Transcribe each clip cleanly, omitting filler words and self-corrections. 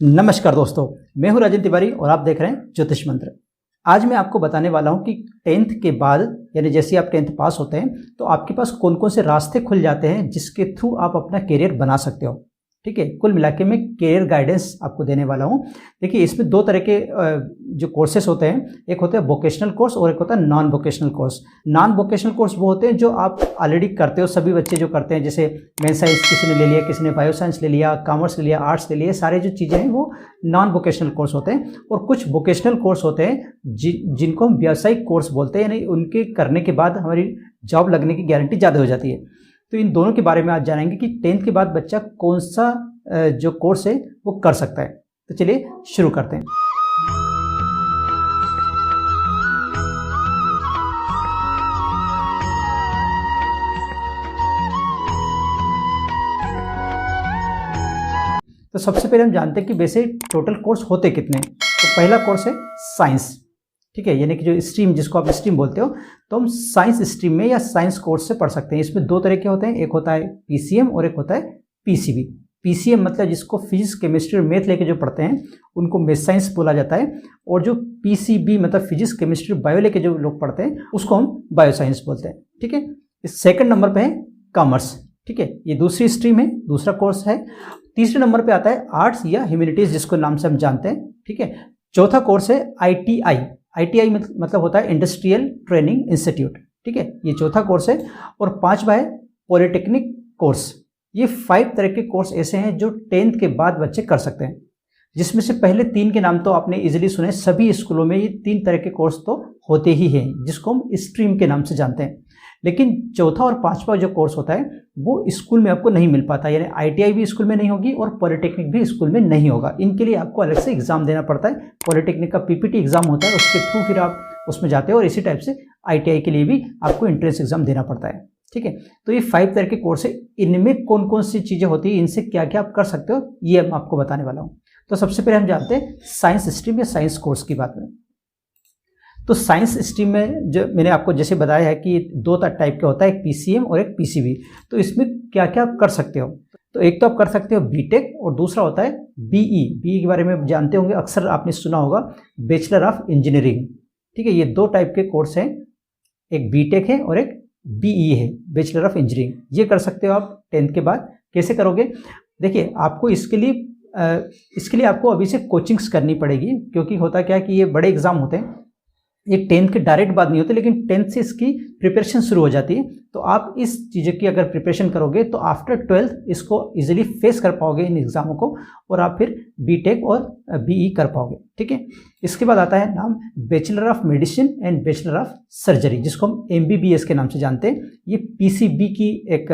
नमस्कार दोस्तों, मैं हूं राजन तिवारी और आप देख रहे हैं ज्योतिष मंत्र। आज मैं आपको बताने वाला हूं कि 10th के बाद यानी जैसे आप 10th पास होते हैं तो आपके पास कौन कौन से रास्ते खुल जाते हैं जिसके थ्रू आप अपना करियर बना सकते हो। ठीक है, कुल मिला के मैं करियर गाइडेंस आपको देने वाला हूं। देखिए, इसमें दो तरह के जो कोर्सेस होते हैं, एक होता है वोकेशनल कोर्स और एक होता है non vocational course. Non vocational course वो होते हैं जो आप ऑलरेडी करते हो, सभी बच्चे जो करते हैं, जैसे मेन साइंस किसी ने ले लिया, किसी ने बायो साइंस ले लिया, कॉमर्स ले लिया, आर्ट्स ले लिया, सारे जो चीज़ें हैं वो नॉन वोकेशनल कोर्स होते हैं। और कुछ वोकेशनल कोर्स होते हैं जिनको हम व्यावसायिक कोर्स बोलते हैं, यानी उनके करने के बाद हमारी जॉब लगने की गारंटी ज़्यादा हो जाती है। तो इन दोनों के बारे में आज जानेंगे कि 10th के बाद बच्चा कौन सा जो कोर्स है वो कर सकता है। तो चलिए शुरू करते हैं। तो सबसे पहले हम जानते हैं कि वैसे टोटल कोर्स होते कितने हैं। तो पहला कोर्स है साइंस। ठीक है, यानी कि जो स्ट्रीम जिसको आप स्ट्रीम बोलते हो, तो हम साइंस स्ट्रीम में या साइंस कोर्स से पढ़ सकते हैं। इसमें दो तरह के होते हैं, एक होता है पीसीएम और एक होता है पीसीबी। पीसीएम मतलब जिसको फिजिक्स केमिस्ट्री और मैथ लेके जो पढ़ते हैं उनको मैथ साइंस बोला जाता है, और जो पीसीबी मतलब फिजिक्स केमिस्ट्री बायो लेके जो लोग पढ़ते हैं उसको हम बायो साइंस बोलते हैं। ठीक है, इस सेकंड नंबर पे है कॉमर्स। ठीक है, ये दूसरी स्ट्रीम है, दूसरा कोर्स है। तीसरे नंबर पे आता है आर्ट्स या ह्यूमैनिटीज जिसको नाम से हम जानते हैं। ठीक है, चौथा कोर्स है आईटीआई। आईटीआई मतलब होता है इंडस्ट्रियल ट्रेनिंग इंस्टीट्यूट। ठीक है, ये चौथा कोर्स है। और पांचवा है पॉलिटेक्निक कोर्स। ये 5 तरह के कोर्स ऐसे हैं जो 10th के बाद बच्चे कर सकते हैं, जिसमें से पहले 3 के नाम तो आपने इजीली सुने। सभी स्कूलों में ये 3 तरह के कोर्स तो होते ही हैं जिसको हम स्ट्रीम के नाम से जानते हैं। लेकिन चौथा और पांचवा जो कोर्स होता है वो स्कूल में आपको नहीं मिल पाता, यानी आईटीआई भी स्कूल में नहीं होगी और पॉलिटेक्निक भी स्कूल में नहीं होगा। इनके लिए आपको अलग से एग्जाम देना पड़ता है। पॉलिटेक्निक का पीपीटी एग्जाम होता है, उसके थ्रू फिर आप उसमें जाते हो, और इसी टाइप से आईटीआई के लिए भी आपको एंट्रेंस एग्जाम देना पड़ता है। ठीक है, तो ये 5 तरह के कोर्स है। इनमें कौन कौन सी चीज़ें होती है, इनसे क्या क्या आप कर सकते हो, ये मैं आपको बताने वाला हूँ। तो सबसे पहले हम जानते हैं साइंस स्ट्रीम या साइंस कोर्स की बात में। तो साइंस स्ट्रीम में जो मैंने आपको जैसे बताया है कि 2 टाइप का होता है, एक पीसीएम और एक पीसीबी। तो इसमें क्या क्या आप कर सकते हो, तो एक तो आप कर सकते हो बीटेक और दूसरा होता है बीई। बीई के बारे में जानते होंगे, अक्सर आपने सुना होगा, बैचलर ऑफ इंजीनियरिंग। ठीक है, ये 2 टाइप के कोर्स हैं, एक बीटेक है और एक बीई है, बैचलर ऑफ इंजीनियरिंग। ये कर सकते हो आप 10th के बाद। कैसे करोगे, देखिए आपको इसके लिए आपको अभी से कोचिंग्स करनी पड़ेगी, क्योंकि होता क्या है कि ये बड़े एग्जाम होते हैं, ये 10th के डायरेक्ट बाद नहीं होते, लेकिन 10th से इसकी प्रिपरेशन शुरू हो जाती है। तो आप इस चीज़ों की अगर प्रिपरेशन करोगे तो आफ्टर 12th इसको इजीली फेस कर पाओगे इन एग्जामों को, और आप फिर बीटेक और बीई कर पाओगे। ठीक है, इसके बाद आता है नाम bachelor of medicine and bachelor of surgery, जिसको हम एमबीबीएस के नाम से जानते हैं। ये पीसीबी की एक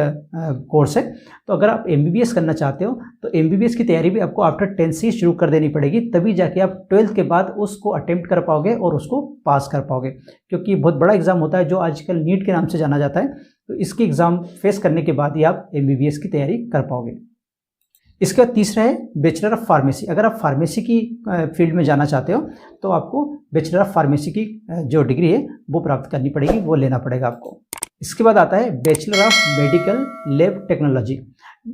कोर्स है। तो अगर आप एमबीबीएस करना चाहते हो तो एमबीबीएस की तैयारी भी आपको आफ्टर 10th से ही शुरू कर देनी पड़ेगी, तभी जाके आप 12th के बाद उसको अटेम्प्ट कर पाओगे और उसको पास कर पाओगे, क्योंकि बहुत बड़ा एग्जाम होता है जो आजकल नीट के नाम से जाना जाता है। तो इसकी एग्जाम फेस करने के बाद ही आप एमबीबीएस की तैयारी कर पाओगे। इसके बाद तीसरा है बैचलर ऑफ फार्मेसी। अगर आप फार्मेसी की फील्ड में जाना चाहते हो तो आपको बैचलर ऑफ फार्मेसी की जो डिग्री है वो प्राप्त करनी पड़ेगी, वो लेना पड़ेगा आपको। इसके बाद आता है bachelor of medical lab technology.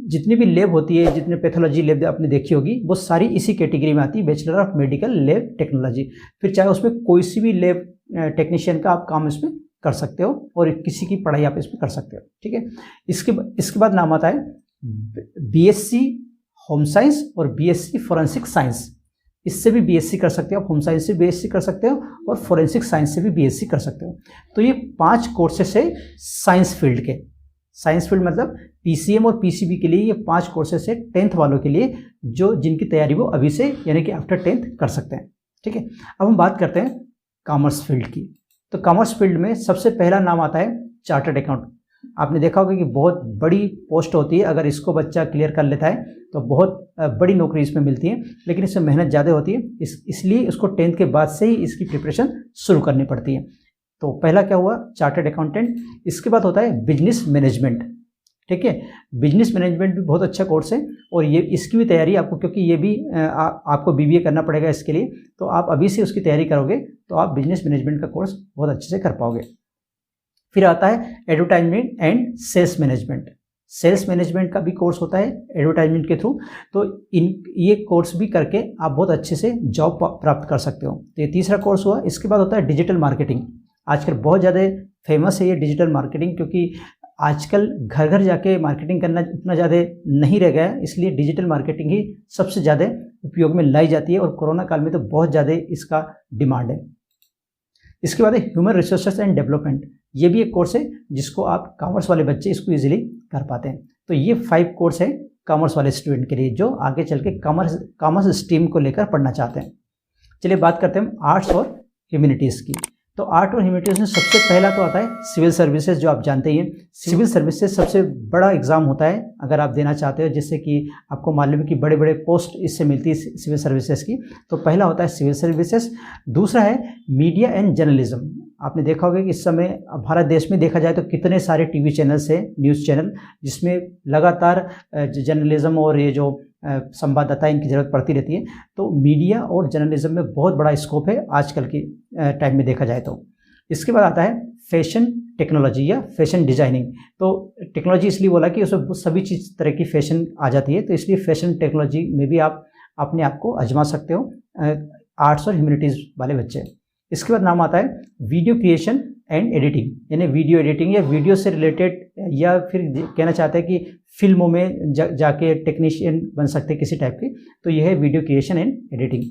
जितनी भी लैब होती है, जितने पैथोलॉजी लैब आपने देखी होगी, वो सारी इसी कैटेगरी में आती है, bachelor of medical lab technology. फिर चाहे उसमें कोई सी भी लैब टेक्नीशियन का आप काम इसमें कर सकते हो और किसी की पढ़ाई आप इसमें कर सकते हो। ठीक है, इसके बाद नाम आता है बीएससी होम साइंस और बीएससी फोरेंसिक साइंस। इससे भी बीएससी कर सकते हो, होम साइंस से बीएससी कर सकते हो और फोरेंसिक साइंस से भी बीएससी कर सकते हो। तो ये 5 कोर्सेस है साइंस फील्ड के। साइंस फील्ड मतलब पीसीएम और पीसीबी के लिए ये 5 कोर्सेस है 10th वालों के लिए, जो जिनकी तैयारी वो अभी से यानी कि आफ्टर 10th कर सकते हैं। ठीक है, अब हम बात करते हैं कॉमर्स फील्ड की। तो कॉमर्स फील्ड में सबसे पहला नाम आता है चार्टर्ड अकाउंट। आपने देखा होगा कि बहुत बड़ी पोस्ट होती है, अगर इसको बच्चा क्लियर कर लेता है तो बहुत बड़ी नौकरी इसमें मिलती है, लेकिन इसमें मेहनत ज़्यादा होती है, इसलिए इसको 10th के बाद से ही इसकी प्रिपरेशन शुरू करनी पड़ती है। तो पहला क्या हुआ, चार्टर्ड अकाउंटेंट। इसके बाद होता है बिजनेस मैनेजमेंट। ठीक है, बिजनेस मैनेजमेंट भी बहुत अच्छा कोर्स है, और ये इसकी भी तैयारी आपको, क्योंकि ये भी आपको बीबीए करना पड़ेगा इसके लिए, तो आप अभी से उसकी तैयारी करोगे तो आप बिजनेस मैनेजमेंट का कोर्स बहुत अच्छे से कर पाओगे। फिर आता है advertisement and sales management. Sales management का भी कोर्स होता है एडवर्टाइजमेंट के थ्रू। तो ये कोर्स भी करके आप बहुत अच्छे से जॉब प्राप्त कर सकते हो। तो ये तीसरा कोर्स हुआ। इसके बाद होता है डिजिटल मार्केटिंग। आजकल बहुत ज़्यादा फेमस है ये डिजिटल मार्केटिंग, क्योंकि आजकल घर घर जाके मार्केटिंग करना उतना ज़्यादा नहीं रह गया है, इसलिए डिजिटल मार्केटिंग ही सबसे ज़्यादा उपयोग में लाई जाती है और कोरोना काल में तो बहुत ज़्यादा इसका डिमांड है। इसके बाद है ह्यूमन रिसोर्सेज एंड डेवलपमेंट। ये भी एक कोर्स है जिसको आप कॉमर्स वाले बच्चे इसको इजीली कर पाते हैं। तो ये 5 कोर्स है कॉमर्स वाले स्टूडेंट के लिए जो आगे चल के कॉमर्स स्ट्रीम को लेकर पढ़ना चाहते हैं। चलिए बात करते हैं आर्ट्स और ह्यूमैनिटीज़ की। तो आर्ट और ह्यूमैनिटीज़ में सबसे पहला तो आता है सिविल सर्विसेज, जो आप जानते ही हैं। सिविल सर्विसेज सबसे बड़ा एग्जाम होता है अगर आप देना चाहते हो, जिससे कि आपको मालूम है कि बड़े बड़े पोस्ट इससे मिलती है सिविल सर्विसेज की। तो पहला होता है सिविल सर्विसेज। दूसरा है मीडिया एंड जर्नलिज्म। आपने देखा होगा कि इस समय भारत देश में देखा जाए तो कितने सारे टीवी चैनल्स हैं, न्यूज़ चैनल, जिसमें लगातार जर्नलिज्म और ये जो संवाददाता इनकी ज़रूरत पड़ती रहती है। तो मीडिया और जर्नलिज्म में बहुत बड़ा स्कोप है आजकल की टाइम में देखा जाए तो। इसके बाद आता है फैशन टेक्नोलॉजी या फैशन डिज़ाइनिंग। तो टेक्नोलॉजी इसलिए बोला कि उसमें सभी चीज़ तरह की फैशन आ जाती है, तो इसलिए फैशन टेक्नोलॉजी में भी आप अपने आप को आजमा सकते हो आर्ट्स और ह्यूमैनिटीज़ वाले बच्चे। इसके बाद नाम आता है वीडियो क्रिएशन एंड एडिटिंग, यानी वीडियो एडिटिंग या वीडियो से रिलेटेड, या फिर कहना चाहते हैं कि फिल्मों में जाके टेक्नीशियन बन सकते हैं किसी टाइप के। तो यह है वीडियो क्रिएशन एंड एडिटिंग।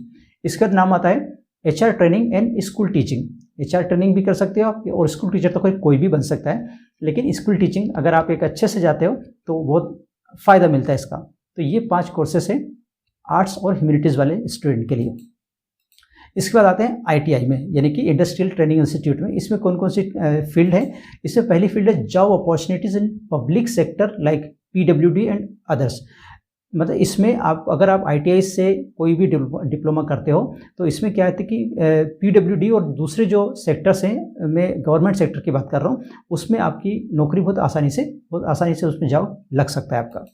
इसके बाद नाम आता है HR training and school teaching. HR training भी कर सकते हो आप, और स्कूल टीचर तो कोई भी बन सकता है, लेकिन स्कूल टीचिंग अगर आप एक अच्छे से जाते हो तो बहुत फ़ायदा मिलता है इसका। तो ये 5 कोर्सेस हैं आर्ट्स और ह्यूमैनिटीज़ वाले स्टूडेंट के लिए। इसके बाद आते हैं ITI में, यानी कि इंडस्ट्रियल ट्रेनिंग इंस्टीट्यूट में। इसमें कौन कौन सी फील्ड है? इसमें पहली फील्ड है job opportunities in public sector like PWD and others. मतलब इसमें अगर आप ITI से कोई भी डिप्लोमा करते हो तो इसमें क्या है कि PWD और दूसरे जो सेक्टर्स हैं, मैं गवर्नमेंट सेक्टर की बात कर रहा हूँ, उसमें आपकी नौकरी बहुत आसानी से उसमें जॉब लग सकता है आपका।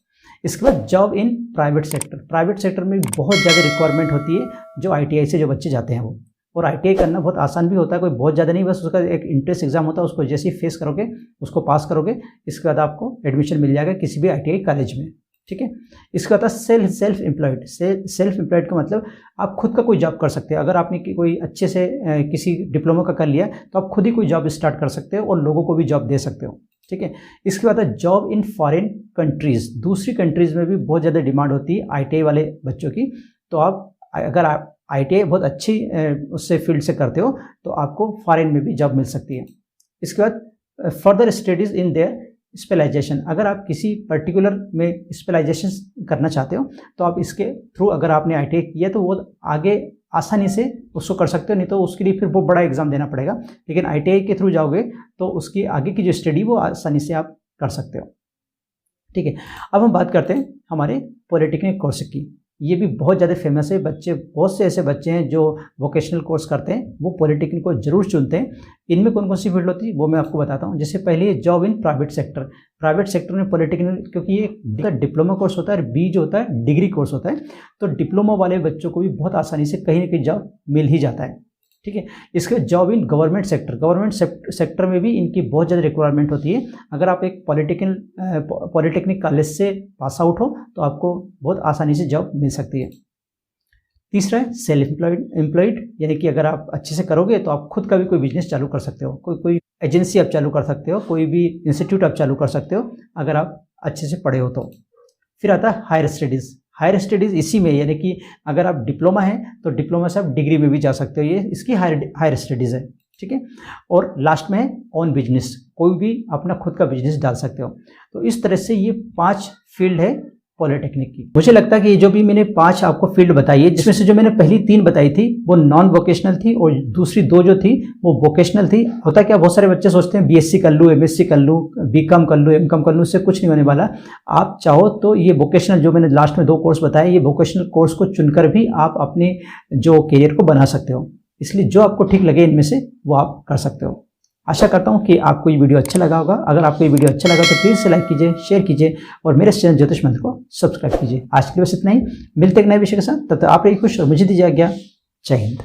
इसके बाद जॉब इन प्राइवेट सेक्टर में बहुत ज़्यादा रिक्वायरमेंट होती है जो ITI से जो बच्चे जाते हैं वो। और ITI करना बहुत आसान भी होता है, कोई बहुत ज़्यादा नहीं, बस उसका एक इंट्रेंस एग्जाम होता है, उसको जैसे ही फेस करोगे, उसको पास करोगे, इसके बाद आपको एडमिशन मिल जाएगा किसी भी ITI कॉलेज में। ठीक है। इसके बाद सेल्फ एम्प्लॉयड का मतलब आप खुद का कोई जॉब कर सकते हैं। अगर आपने कोई अच्छे से किसी डिप्लोमा का कर लिया तो आप खुद ही कोई जॉब स्टार्ट कर सकते हो और लोगों को भी जॉब दे सकते हो। ठीक है। इसके बाद है जॉब इन फॉरेन कंट्रीज़। दूसरी कंट्रीज़ में भी बहुत ज़्यादा डिमांड होती है ITI वाले बच्चों की। तो अगर आप ITI बहुत अच्छी उससे फील्ड से करते हो तो आपको फॉरेन में भी जॉब मिल सकती है। इसके बाद further studies in their specialisation. अगर आप किसी पर्टिकुलर में स्पेशलाइजेशन करना चाहते हो तो आप इसके थ्रू, अगर आपने ITI किया तो वो आगे आसानी से उसको कर सकते हो, नहीं तो उसके लिए फिर बहुत बड़ा एग्जाम देना पड़ेगा। लेकिन ITI के थ्रू जाओगे तो उसकी आगे की जो स्टडी वो आसानी से आप कर सकते हो। ठीक है। अब हम बात करते हैं हमारे पॉलिटेक्निक कोर्स की। ये भी बहुत ज़्यादा फेमस है। बहुत से ऐसे बच्चे हैं जो वोकेशनल कोर्स करते हैं, वो पॉलिटेक्निक को जरूर चुनते हैं। इनमें कौन कौन सी फील्ड होती है वो मैं आपको बताता हूँ। जैसे पहले जॉब इन प्राइवेट सेक्टर में पॉलिटेक्निक, क्योंकि ये डिप्लोमा कोर्स होता है और B जो होता है डिग्री कोर्स होता है, तो डिप्लोमा वाले बच्चों को भी बहुत आसानी से कहीं ना कहीं जॉब मिल ही जाता है। ठीक है। इसके जॉब इन गवर्नमेंट सेक्टर में भी इनकी बहुत ज़्यादा रिक्वायरमेंट होती है। अगर आप एक पॉलिटेक्निक कॉलेज से पास आउट हो तो आपको बहुत आसानी से जॉब मिल सकती है। तीसरा है सेल्फ एम्प्लॉयड, यानी कि अगर आप अच्छे से करोगे तो आप खुद का भी कोई बिजनेस चालू कर सकते हो, कोई एजेंसी आप चालू कर सकते हो, कोई भी इंस्टीट्यूट आप चालू कर सकते हो अगर आप अच्छे से पढ़े हो तो। फिर आता है हायर स्टडीज़ इसी में, यानी कि अगर आप डिप्लोमा है तो डिप्लोमा से आप डिग्री में भी जा सकते हो, ये इसकी हायर स्टडीज़ है। ठीक है। और लास्ट में है ऑन बिजनेस, कोई भी अपना खुद का बिजनेस डाल सकते हो। तो इस तरह से ये 5 फील्ड है पॉलिटेक्निक की। मुझे लगता है कि ये जो भी मैंने 5 आपको फील्ड बताई है, जिसमें से जो मैंने पहली 3 बताई थी वो नॉन वोकेशनल थी और दूसरी 2 जो थी वो वोकेशनल थी। होता क्या, बहुत सारे बच्चे सोचते हैं BSc कर लूँ, MSc कर लूँ, BCom कर लूँ, MCom कर लूँ, इससे कुछ नहीं होने वाला। आप चाहो तो ये वोकेशनल जो मैंने लास्ट में 2 कोर्स बताए, ये वोकेशनल कोर्स को चुनकर भी आप अपने जो करियर को बना सकते हो। इसलिए जो आपको ठीक लगे इनमें से वो आप कर सकते हो। आशा करता हूँ कि आपको ये वीडियो अच्छा लगा होगा। अगर आपको ये वीडियो अच्छा लगा तो प्लीज़ से लाइक कीजिए, शेयर कीजिए और मेरे चैनल ज्योतिष मंत्र को सब्सक्राइब कीजिए। आज के लिए बस इतना ही। मिलते एक नए विषय के साथ, तब तक आप रहिए खुश और मुझे दीजिए आज्ञा। जय हिंद।